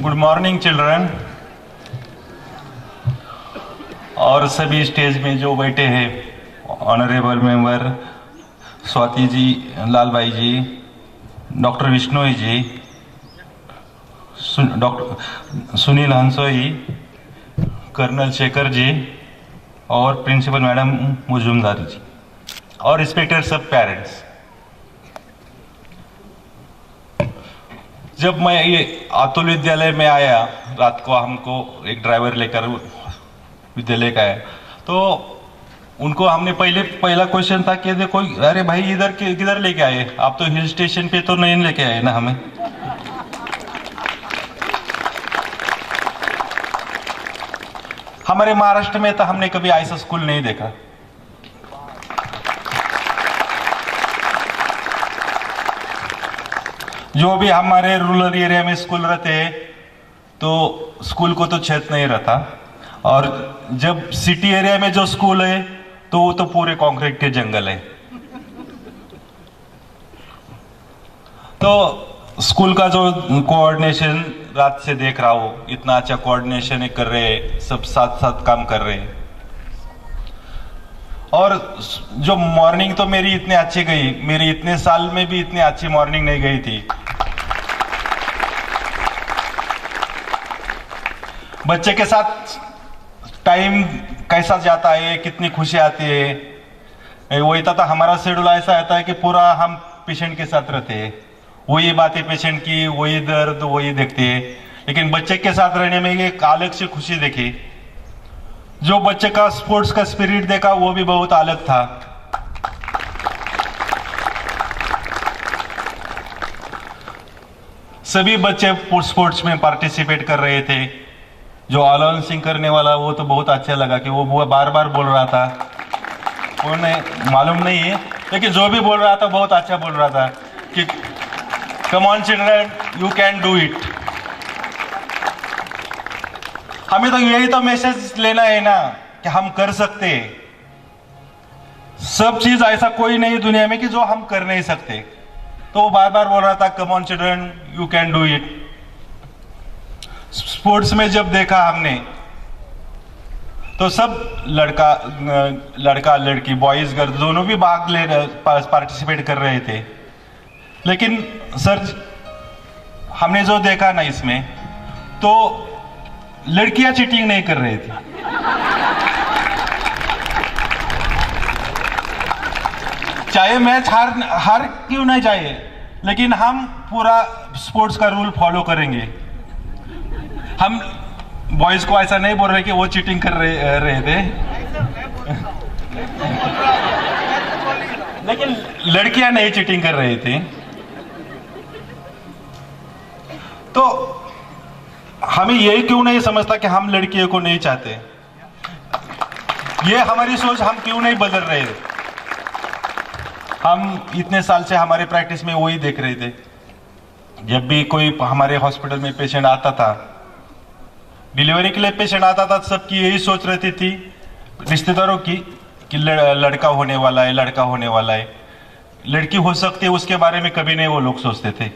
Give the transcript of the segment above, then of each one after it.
Good morning children और सभी stage में जो बैठे हैं ऑनरेबल मेंबर स्वाति जी, लाल भाई जी, डॉक्टर विष्णोई जी, डॉक्टर सुनील हंसोई, कर्नल शेखर जी और प्रिंसिपल मैडम मुजुमदार जी और रिस्पेक्टेड सब पेरेंट्स। जब मैं ये अतुल विद्यालय में आया, रात को हमको एक ड्राइवर लेकर विद्यालय का है, तो उनको हमने पहला क्वेश्चन था कि देखो अरे भाई इधर किधर लेके आए, आप तो हिल स्टेशन पे तो नहीं लेके आए ना हमें। हमारे महाराष्ट्र में तो हमने कभी ऐसा स्कूल नहीं देखा। जो भी हमारे रूरल एरिया में स्कूल रहते हैं तो स्कूल को तो छत नहीं रहता, और जब सिटी एरिया में जो स्कूल है तो वो तो पूरे कंक्रीट के जंगल है। तो स्कूल का जो कोऑर्डिनेशन रात से देख रहा हूं, इतना अच्छा कोऑर्डिनेशन कर रहे हैं, सब साथ साथ काम कर रहे हैं। और जो मॉर्निंग तो मेरी इतनी अच्छी गई, मेरी इतने साल में भी इतनी अच्छी मॉर्निंग नहीं गई थी। बच्चे के साथ टाइम कैसा जाता है, कितनी खुशी आती है। वही था हमारा शेड्यूल ऐसा रहता है कि पूरा हम पेशेंट के साथ रहते हैं, वही बातें पेशेंट की, वही दर्द वही देखते हैं। लेकिन बच्चे के साथ रहने में एक अलग से खुशी देखी। जो बच्चे का स्पोर्ट्स का स्पिरिट देखा वो भी बहुत अलग था। सभी बच्चे स्पोर्ट्स में पार्टिसिपेट कर रहे थे। जो अनाउंसिंग करने वाला वो तो बहुत अच्छा लगा कि वो बार बार बोल रहा था, उन्हें मालूम नहीं है लेकिन जो भी बोल रहा था बहुत अच्छा बोल रहा था कि come on children you can do it. हमें तो यही तो मैसेज लेना है ना कि हम कर सकते हैं। सब चीज ऐसा कोई नहीं दुनिया में कि जो हम कर नहीं सकते। तो वो बार बार बोल रहा था come on children you can do it. Sports में जब देखा हमने तो सब लड़का लड़की, बॉयज गर्ल दोनों भी भाग ले पार्टिसिपेट कर रहे थे। लेकिन सर हमने जो देखा ना इसमें, तो लड़कियां चीटिंग नहीं कर रही थी। चाहे मैच हार क्यों नहीं जाए, लेकिन हम पूरा स्पोर्ट्स का रूल फॉलो करेंगे। हम बॉयज को ऐसा नहीं बोल रहे कि वो चीटिंग कर रहे थे, लेकिन लड़कियां नहीं चीटिंग कर रही थी। तो हमें यही क्यों नहीं समझता कि हम लड़कियों को नहीं चाहते। ये हमारी सोच हम क्यों नहीं बदल रहे। हम इतने साल से हमारे प्रैक्टिस में वही देख रहे थे। जब भी कोई हमारे हॉस्पिटल में पेशेंट आता था, डिलीवरी के लिए पेशेंट आता था, सबकी यही सोच रहती थी रिश्तेदारों की कि लड़का होने वाला है, लड़का होने वाला है। लड़की हो सकती है उसके बारे में कभी नहीं वो लोग सोचते थे।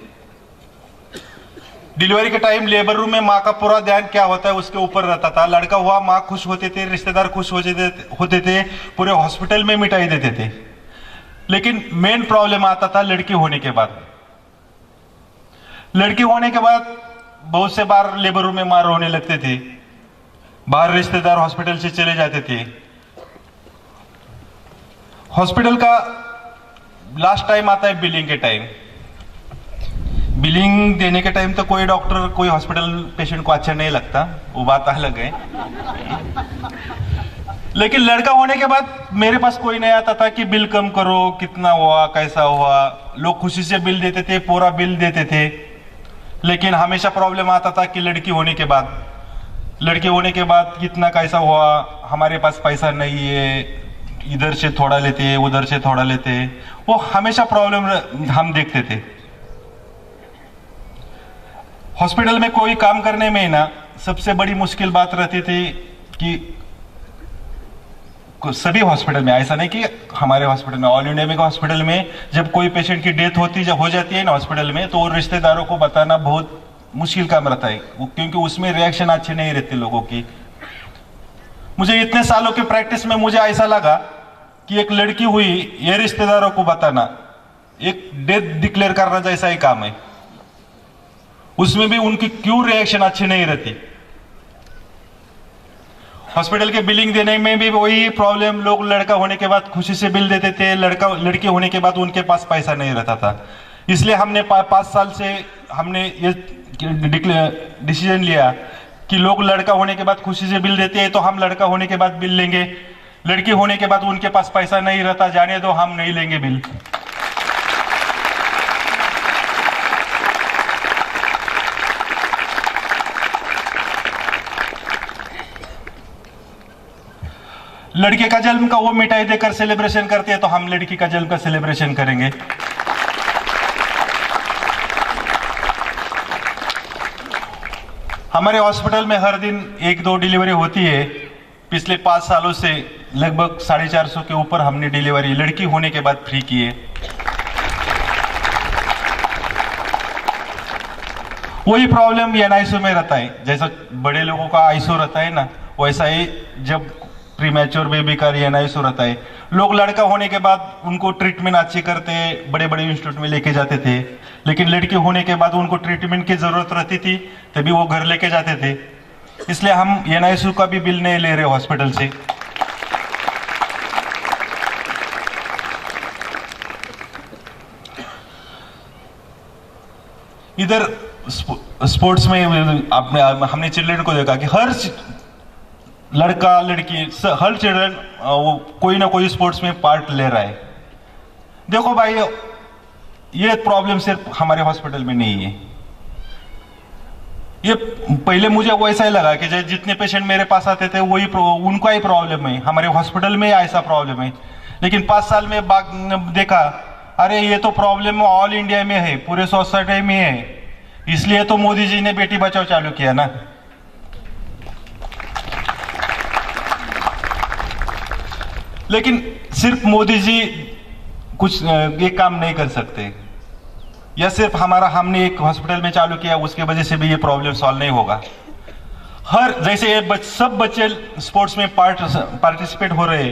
डिलीवरी के टाइम लेबर रूम में माँ का पूरा ध्यान क्या होता है उसके ऊपर रहता था। लड़का हुआ, माँ खुश होते थे, रिश्तेदार खुश होते थे, पूरे हॉस्पिटल में मिठाई देते थे। लेकिन मेन प्रॉब्लम आता था लड़की होने के बाद। लड़की होने के बाद बहुत से बार लेबर रूम में माँ रोने लगते थे, बाहर रिश्तेदार हॉस्पिटल से चले जाते थे। हॉस्पिटल का लास्ट टाइम आता है बिलिंग के टाइम। बिलिंग देने के टाइम तो कोई डॉक्टर, कोई हॉस्पिटल पेशेंट को अच्छा नहीं लगता, वो बात अलग है। लेकिन लड़का होने के बाद मेरे पास कोई नहीं आता था कि बिल कम करो, कितना हुआ, कैसा हुआ। लोग खुशी से बिल देते थे, पूरा बिल देते थे। लेकिन हमेशा प्रॉब्लम आता था कि लड़की होने के बाद कितना कैसा हुआ, हमारे पास पैसा नहीं है, इधर से थोड़ा लेते हैं, उधर से थोड़ा लेते हैं। वो हमेशा प्रॉब्लम हम देखते थे। हॉस्पिटल में कोई काम करने में ना सबसे बड़ी मुश्किल बात रहती थी कि सभी हॉस्पिटल में, ऐसा नहीं कि हमारे हॉस्पिटल में, ऑल इंडिया में हॉस्पिटल में जब कोई पेशेंट की डेथ हो जाती है ना हॉस्पिटल में, तो रिश्तेदारों को बताना बहुत मुश्किल काम रहता है क्योंकि उसमें रिएक्शन अच्छे नहीं रहते लोगों की। मुझे इतने सालों के प्रैक्टिस में मुझे ऐसा लगा कि एक लड़की हुई ये रिश्तेदारों को बताना एक डेथ डिक्लेयर करना जैसा ही काम है। उसमें भी उनकी क्यों रिएक्शन अच्छी नहीं रहती। हॉस्पिटल के बिलिंग देने में भी वही प्रॉब्लम, लोग लड़का होने के बाद खुशी से बिल देते थे, लड़की होने के बाद उनके पास पैसा नहीं रहता था। इसलिए हमने 5 साल से हमने ये डिसीजन लिया कि लोग लड़का होने के बाद खुशी से बिल देते हैं तो हम लड़का होने के बाद बिल लेंगे, लड़की होने के बाद उनके पास पैसा नहीं रहता, जाने दो, हम नहीं लेंगे बिल। लड़के का जन्म का वो मिठाई देकर सेलिब्रेशन करते हैं तो हम लड़की का जन्म का सेलिब्रेशन करेंगे। हमारे हॉस्पिटल में हर दिन 1-2 डिलीवरी होती है। पिछले 5 सालों से लगभग 450 के ऊपर हमने डिलीवरी लड़की होने के बाद फ्री की है। वही प्रॉब्लम एनआईसीयू में रहता है, जैसा बड़े लोगों का आईसीयू रहता है ना, वैसा ही जब प्रीमैच्योर बेबी का एनआईसीयू रहता है। लोग लड़का होने के बाद उनको ट्रीटमेंट अच्छी करते, बड़े बड़े इंस्टीट्यूट में लेके जाते थे, लेकिन लड़की होने के बाद उनको ट्रीटमेंट की जरूरत रहती थी तभी वो घर लेके जाते थे। इसलिए हम एनआईसीयू का भी बिल नहीं ले रहे हॉस्पिटल से। इधर स्पोर्ट्स में हमने चिल्ड्रन को देखा कि हर लड़का लड़की हर चिल्ड्रन वो कोई ना कोई स्पोर्ट्स में पार्ट ले रहा है। देखो भाई, ये प्रॉब्लम सिर्फ हमारे हॉस्पिटल में नहीं है। ये पहले मुझे वैसा ही लगा कि जितने पेशेंट मेरे पास आते थे वही उनका ही प्रॉब्लम है, हमारे हॉस्पिटल में ऐसा प्रॉब्लम है। लेकिन 5 साल में देखा, अरे ये तो प्रॉब्लम ऑल इंडिया में है, पूरे सोसाइटी में है। इसलिए तो मोदी जी ने बेटी बचाओ चालू किया ना। लेकिन सिर्फ मोदी जी कुछ ये काम नहीं कर सकते, या सिर्फ हमने एक हॉस्पिटल में चालू किया उसके वजह से भी ये प्रॉब्लम सॉल्व नहीं होगा। हर जैसे सब बच्चे स्पोर्ट्स में पार्टिसिपेट हो रहे,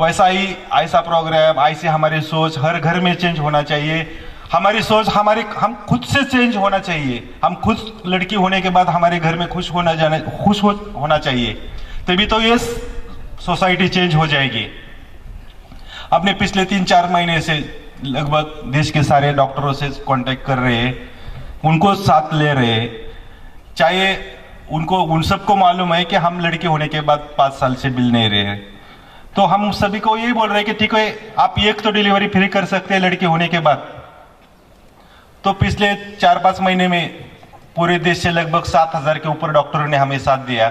वैसा ही ऐसा प्रोग्राम, ऐसे हमारी सोच हर घर में चेंज होना चाहिए। हमारी सोच हम खुद से चेंज होना चाहिए। हम खुद लड़की होने के बाद हमारे घर में खुश होना चाहिए, तभी तो ये सोसाइटी चेंज हो जाएगी। अपने पिछले 3-4 महीने से लगभग देश के सारे डॉक्टरों से कांटेक्ट कर रहे हैं, उनको साथ ले रहे हैं। चाहे उन सबको मालूम है कि हम लड़के होने के बाद 5 साल से बिल नहीं रहे हैं, तो हम सभी को यही बोल रहे हैं कि ठीक है, आप एक तो डिलीवरी फ्री कर सकते हैं लड़के होने के बाद। तो पिछले 4-5 महीने में पूरे देश से लगभग 7,000 के ऊपर डॉक्टरों ने हमें साथ दिया।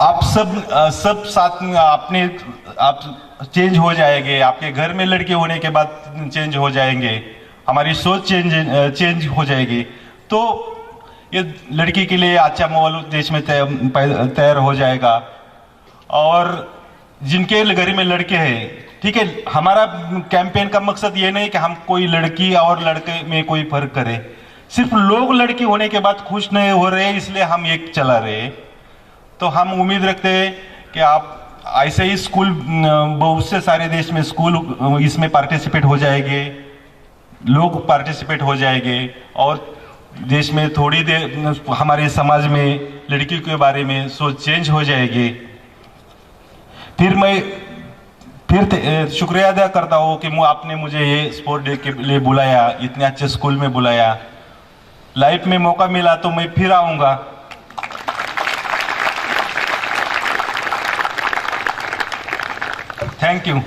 आप सब साथ में आप चेंज हो जाएंगे, आपके घर में लड़के होने के बाद चेंज हो जाएंगे, हमारी सोच चेंज हो जाएगी। तो ये लड़की के लिए अच्छा माहौल देश में तैयार हो जाएगा। और जिनके घर में लड़के हैं, ठीक है, हमारा कैंपेन का मकसद ये नहीं कि हम कोई लड़की और लड़के में कोई फर्क करें। सिर्फ लोग लड़की होने के बाद खुश नहीं हो रहे, इसलिए हम ये चला रहे हैं। तो हम उम्मीद रखते हैं कि आप ऐसे ही स्कूल, बहुत से सारे देश में स्कूल इसमें पार्टिसिपेट हो जाएंगे, लोग पार्टिसिपेट हो जाएंगे, और देश में थोड़ी देर हमारे समाज में लड़की के बारे में सोच चेंज हो जाएगी। फिर मैं शुक्रिया अदा करता हूँ कि आपने मुझे ये स्पोर्ट डे के लिए बुलाया, इतने अच्छे स्कूल में बुलाया। लाइफ में मौका मिला तो मैं फिर आऊँगा। Thank you.